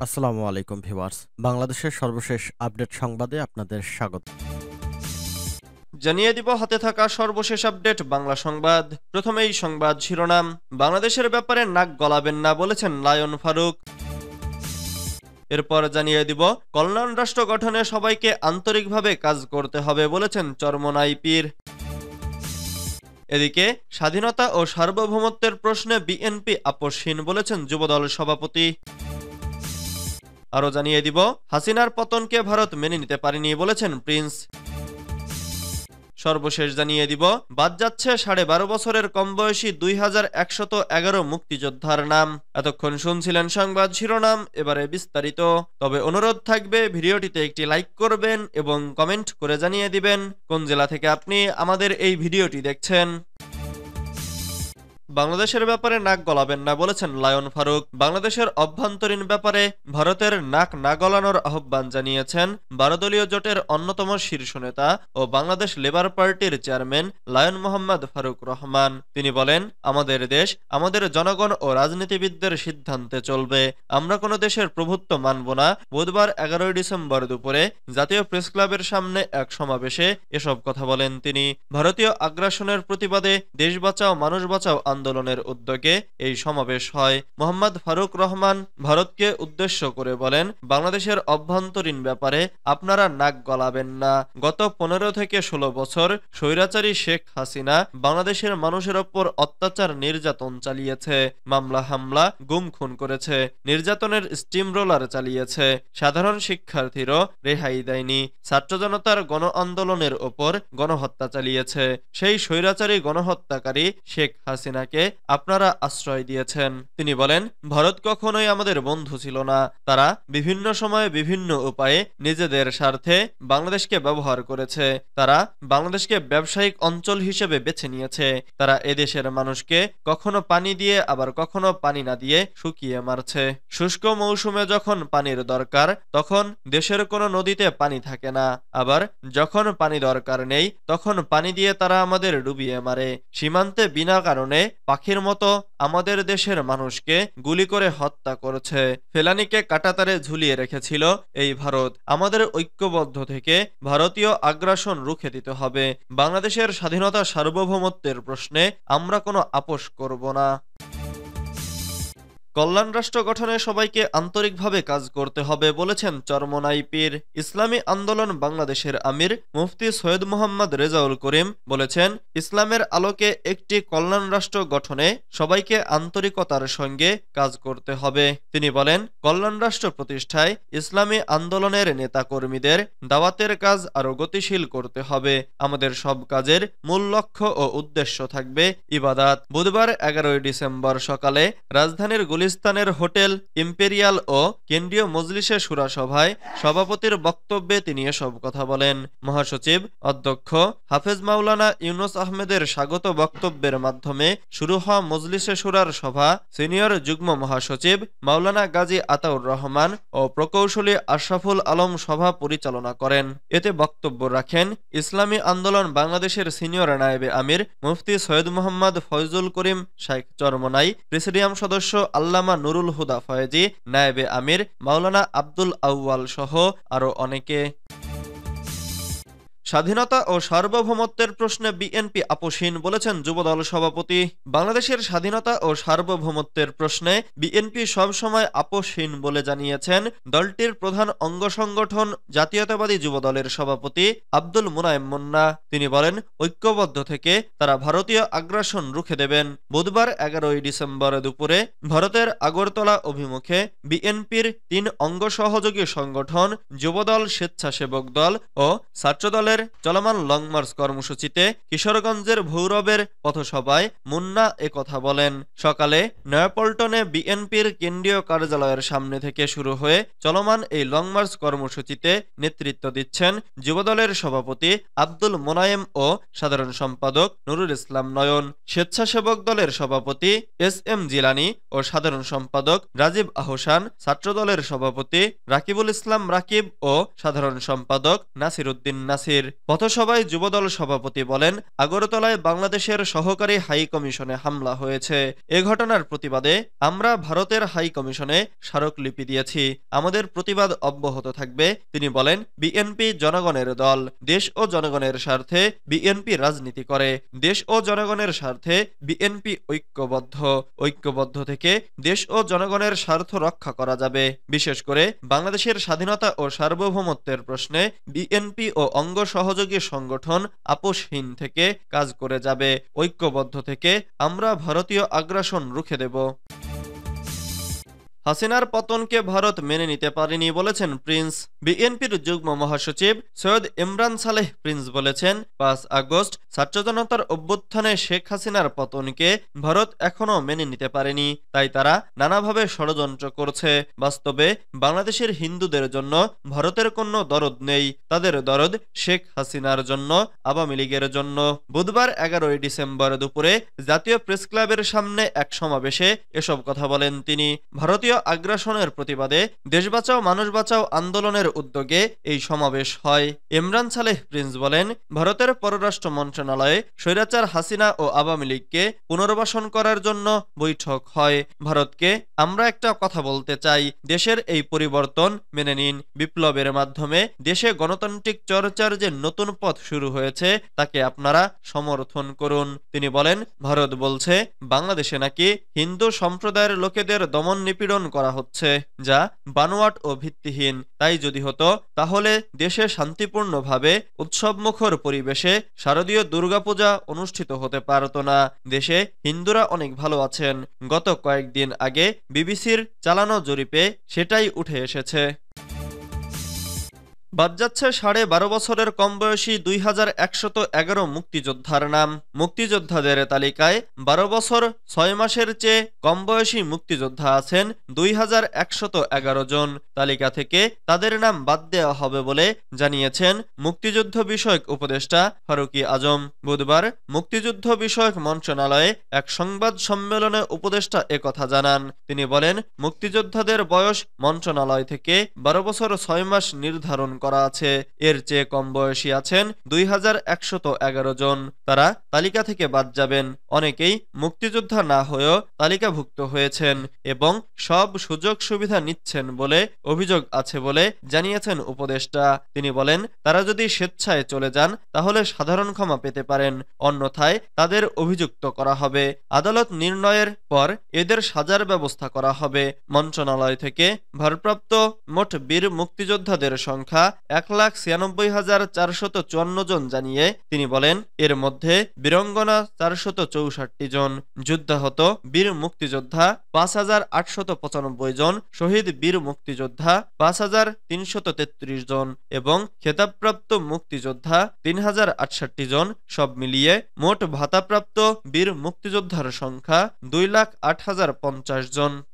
আসসালামু আলাইকুম ভিউয়ার্স। বাংলাদেশের সর্বশেষ আপডেট সংবাদে আপনাদের স্বাগত। জানিয়ে দিব হাতে থাকা সর্বশেষ আপডেট বাংলা সংবাদ। প্রথমেই সংবাদ শিরোনাম। বাংলাদেশের ব্যাপারে নাক গলাবেন না বলেছেন লায়ন ফারুক। এরপর জানিয়ে দিব কল্যাণ রাষ্ট্র গঠনে সবাইকে আন্তরিকভাবে কাজ করতে হবে বলেছেন চরমোনাই পীর। এদিকে স্বাধীনতা ও সার্বভৌমত্বের প্রশ্নে বিএনপি আপোষহীন বলেছেন যুবদল সভাপতি। আরও জানিয়ে দিব হাসিনার পতনকে ভারত মেনে নিতে পারেনি বলেছেন প্রিন্স। সর্বশেষ জানিয়ে দিব বাদ যাচ্ছে 12.5 বছরের কম বয়সী 2111 মুক্তিযোদ্ধার নাম। এতক্ষণ শুনছিলেন সংবাদ শিরোনাম, এবারে বিস্তারিত। তবে অনুরোধ থাকবে ভিডিওটিতে একটি লাইক করবেন এবং কমেন্ট করে জানিয়ে দিবেন কোন জেলা থেকে আপনি আমাদের এই ভিডিওটি দেখছেন। বাংলাদেশের ব্যাপারে নাক গলাবেন না বলেছেন লায়ন ফারুক। বাংলাদেশের অভ্যন্তরীণ ব্যাপারে ভারতের নাক না গলানোর আহ্বান জানিয়েছেন 12 দলীয় জোটের অন্যতম শীর্ষ নেতা ও বাংলাদেশ লেবার পার্টির চেয়ারম্যান লায়ন মোহাম্মদ ফারুক রহমান। তিনি বলেন, আমাদের দেশ আমাদের জনগণ ও রাজনীতিবিদদের সিদ্ধান্তে চলবে। আমরা কোনো দেশের প্রভুত্ব মানব না। বুধবার 11 ডিসেম্বর দুপুরে জাতীয় প্রেস ক্লাবের সামনে এক সমাবেশে এসব কথা বলেন তিনি। ভারতীয় আগ্রাসনের প্রতিবাদে দেশ বাঁচাও মানুষ বাঁচাও আন্দোলনের উদ্যোগে এই সমাবেশ হয়। মোহাম্মদ ফারুক রহমান ভারতকে উদ্দেশ্য করে বলেন, বাংলাদেশের অভ্যন্তরীণ ব্যাপারে আপনারা নাক গলাবেন না। গত 15 থেকে 16 বছর স্বৈরাচারী শেখ হাসিনা বাংলাদেশের মানুষের ওপর অত্যাচার নির্যাতন চালিয়েছে, মামলা হামলা গুম খুন করেছে, নির্যাতনের স্টিম রোলার চালিয়েছে, সাধারণ শিক্ষার্থীরও রেহাই দেয়নি, ছাত্র জনতার গণ আন্দোলনের ওপর গণহত্যা চালিয়েছে। সেই স্বৈরাচারী গণহত্যাকারী শেখ হাসিনা আপনারা আশ্রয় দিয়েছেন। তিনি বলেন, ভারত কখনোই আমাদের বন্ধু ছিল না। তারা বিভিন্ন সময়ে বিভিন্ন উপায়ে নিজেদের স্বার্থে বাংলাদেশকে ব্যবহার করেছে। তারা বাংলাদেশকে ব্যবসায়িক অঞ্চল হিসেবে বেছে নিয়েছে। তারা এদেশের মানুষকে কখনো পানি দিয়ে আবার কখনো পানি না দিয়ে শুকিয়ে মারছে। শুষ্ক মৌসুমে যখন পানির দরকার তখন দেশের কোনো নদীতে পানি থাকে না, আবার যখন পানি দরকার নেই তখন পানি দিয়ে তারা আমাদের ডুবিয়ে মারে। সীমান্তে বিনা কারণে পাখির মতো আমাদের দেশের মানুষকে গুলি করে হত্যা করেছে। ফেলানীকে কাঁটাতারে ঝুলিয়ে রেখেছিল এই ভারত। আমাদের ঐক্যবদ্ধ থেকে ভারতীয় আগ্রাসন রুখে দিতে হবে। বাংলাদেশের স্বাধীনতা সার্বভৌমত্বের প্রশ্নে আমরা কোনো আপোষ করব না। কল্যাণ রাষ্ট্র গঠনে সবাইকে আন্তরিকভাবে কাজ করতে হবে বলেছেন চরমোনাই পীর। ইসলামী আন্দোলন বাংলাদেশের আমির মুফতি সৈয়দ মোহাম্মদ রেজাউল করিম বলেছেন, ইসলামের আলোকে একটি কল্যাণ রাষ্ট্র গঠনে সবাইকে আন্তরিকতার সঙ্গে কাজ করতে হবে। তিনি বলেন, কল্যাণ রাষ্ট্র প্রতিষ্ঠায় ইসলামী আন্দোলনের নেতাকর্মীদের দাওয়াতের কাজ আরও গতিশীল করতে হবে। আমাদের সব কাজের মূল লক্ষ্য ও উদ্দেশ্য থাকবে ইবাদাত। বুধবার 11 ডিসেম্বর সকালে রাজধানীর গুলিস্তানের হোটেল ইম্পেরিয়াল ও কেন্দ্রীয় মজলিসে শুরা সভায় সভাপতির বক্তব্যে তিনি এসব কথা বলেন। মহাসচিব অধ্যক্ষ হাফেজ মাওলানা ইউনুস আহমেদের স্বাগত বক্তব্যের মাধ্যমে শুরু হওয়া মজলিসে শুরার সভা সিনিয়র যুগ্ম মহাসচিব মাওলানা গাজী আতাউর রহমান ও প্রকৌশলী আশরাফুল আলম সভা পরিচালনা করেন। এতে বক্তব্য রাখেন ইসলামী আন্দোলন বাংলাদেশের সিনিয়র নায়েবে আমির মুফতি সৈয়দ মোহাম্মদ ফয়জুল করিম শেখ চরমোনাই, প্রেসিডিয়াম সদস্য আল্লামা নুরুল হুদা ফয়েজি, নায়েবে আমির মাওলানা আব্দুল আউয়াল সহ আরো অনেকে। স্বাধীনতা ও সার্বভৌমত্বের প্রশ্নে বিএনপি আপোষহীন বলেছেন যুবদল সভাপতি। বাংলাদেশের স্বাধীনতা ও সার্বভৌমত্বের প্রশ্নে বিএনপি সবসময় আপোষহীন বলে জানিয়েছেন দলটির প্রধান অঙ্গ সংগঠন জাতীয়তাবাদী যুবদলের সভাপতি আব্দুল মুনায়েম মুন্না। তিনি বলেন, ঐক্যবদ্ধ থেকে তারা ভারতীয় আগ্রাসন রুখে দেবেন। বুধবার 11 ডিসেম্বর দুপুরে ভারতের আগরতলা অভিমুখে বিএনপির 3 অঙ্গ সহযোগী সংগঠন যুবদল, স্বেচ্ছাসেবক দল ও ছাত্রদলের চলমান লং মার্চ কর্মসূচিতে কিশোরগঞ্জের ভৈরবের পথসভায় মুন্না একথা বলেন। সকালে নয়াপল্টনে বিএনপির কেন্দ্রীয় কার্যালয়ের সামনে থেকে শুরু হয়ে চলমান এই লং মার্চ কর্মসূচিতে নেতৃত্ব দিচ্ছেন যুবদলের সভাপতি আব্দুল মোনায়েম ও সাধারণ সম্পাদক নুরুল ইসলাম নয়ন, স্বেচ্ছাসেবক দলের সভাপতি SM জিলানী ও সাধারণ সম্পাদক রাজীব আহসান, ছাত্রদলের সভাপতি রাকিবুল ইসলাম রাকিব ও সাধারণ সম্পাদক নাসির উদ্দিন নাসির। বিএনপির পথসভায় যুবদল সভাপতি বলেন, আগরতলায় বাংলাদেশের সহকারী হাই কমিশনে হামলা হয়েছে। এ ঘটনার প্রতিবাদে আমরা ভারতের হাই কমিশনে স্মারকলিপি দিয়েছি। আমাদের প্রতিবাদ অব্যাহত থাকবে। তিনি বলেন, বিএনপি জনগণের দল। দেশ ও জনগণের স্বার্থে বিএনপি রাজনীতি করে। দেশ ও জনগণের স্বার্থে বিএনপি ঐক্যবদ্ধ থেকে দেশ ও জনগণের স্বার্থ রক্ষা করা যাবে। বিশেষ করে বাংলাদেশের স্বাধীনতা ও সার্বভৌমত্বের প্রশ্নে বিএনপি ও অঙ্গ সহযোগী সংগঠন আপোষহীন থেকে কাজ করে যাবে। ঐক্যবদ্ধ থেকে আমরা ভারতীয় আগ্রাসন রুখে দেব। হাসিনার পতনকে ভারত মেনে নিতে পারেনি বলেছেন প্রিন্স। বিএনপির যুগ্ম মহাসচিব সৈয়দ ইমরান সালেহ প্রিন্স বলেছেন, ৫ আগস্ট ছাত্র জনতার অভ্যুত্থানে শেখ হাসিনার পতনকে ভারত এখনও মেনে নিতে পারেনি। তাই তারা নানাভাবে ষড়যন্ত্র করছে। বাস্তবে বাংলাদেশের হিন্দুদের জন্য ভারতের কোনো দরদ নেই। তাদের দরদ শেখ হাসিনার জন্য, আওয়ামী লীগের জন্য। বুধবার ১১ ডিসেম্বর দুপুরে জাতীয় প্রেসক্লাবের সামনে এক সমাবেশে এসব কথা বলেন তিনি। ভারতীয় আগ্রাসনের প্রতিবাদে দেশ বাঁচাও মানুষ বাঁচাও আন্দোলনের উদ্যোগে এই সমাবেশ হয়। ইমরান সালেহ প্রিন্স বলেন, ভারতের পররাষ্ট্র মন্ত্রণালয়ে স্বৈরাচার হাসিনা ও আওয়ামী লীগকে পুনর্বাসন করার জন্য বৈঠক হয়। ভারতকে আমরা একটা কথা বলতে চাই, দেশের এই পরিবর্তন মেনে নিন। বিপ্লবের মাধ্যমে দেশে গণতান্ত্রিক চর্চার যে নতুন পথ শুরু হয়েছে তাকে আপনারা সমর্থন করুন। তিনি বলেন, ভারত বলছে বাংলাদেশে নাকি হিন্দু সম্প্রদায়ের লোকেদের দমন নিপীড়ন করা হচ্ছে, যা বানোয়াট ও ভিত্তিহীন। তাই যদি হতো তাহলে দেশে শান্তিপূর্ণভাবে উৎসবমুখর পরিবেশে শারদীয় দুর্গাপূজা অনুষ্ঠিত হতে পারত না। দেশে হিন্দুরা অনেক ভালো আছেন। গত কয়েকদিন আগে বিবিসির চালানো জরিপে সেটাই উঠে এসেছে। বাদ যাচ্ছে 12.5 বছরের কম বয়সী 2111 মুক্তিযোদ্ধার নাম। মুক্তিযোদ্ধাদের তালিকায় 12 বছর 6 মাসের চেয়ে কম বয়সী মুক্তিযোদ্ধা আছেন 2111 জন। তালিকা থেকে তাদের নাম বাদ দেওয়া হবে বলে জানিয়েছেন মুক্তিযুদ্ধ বিষয়ক উপদেষ্টা ফারুকী আজম। বুধবার মুক্তিযুদ্ধ বিষয়ক মন্ত্রণালয়ে এক সংবাদ সম্মেলনে উপদেষ্টা একথা জানান। তিনি বলেন, মুক্তিযোদ্ধাদের বয়স মন্ত্রণালয় থেকে 12 বছর 6 মাস নির্ধারণ করা আছে। এর চেয়ে কম বয়সী আছেন 2111 জন। তারা তালিকা থেকে বাদ যাবেন। অনেকেই মুক্তিযোদ্ধা না হয়েও তালিকাভুক্ত হয়েছেন এবং সব সুযোগ সুবিধা নিচ্ছেন বলে অভিযোগ আছে বলে জানিয়েছেন উপদেষ্টা। তিনি বলেন, তারা যদি স্বেচ্ছায় চলে যান তাহলে সাধারণ ক্ষমা পেতে পারেন, অন্যথায় তাদের অভিযুক্ত করা হবে। আদালত নির্ণয়ের পর এদের সাজার ব্যবস্থা করা হবে। মন্ত্রণালয় থেকে ভারপ্রাপ্ত মোট বীর মুক্তিযোদ্ধাদের সংখ্যা 1,96,454 জন জানিয়ে তিনি বলেন, এর মধ্যে বীরঙ্গনা 464 জন, যুদ্ধাহত বীর মুক্তিযোদ্ধা 5,895 জন, শহীদ বীর মুক্তিযোদ্ধা 5,333 জন এবং খেতাবপ্রাপ্ত মুক্তিযোদ্ধা 3,068 জন। সব মিলিয়ে মোট ভাতাপ্রাপ্ত বীর মুক্তিযোদ্ধার সংখ্যা 2,08,050 জন।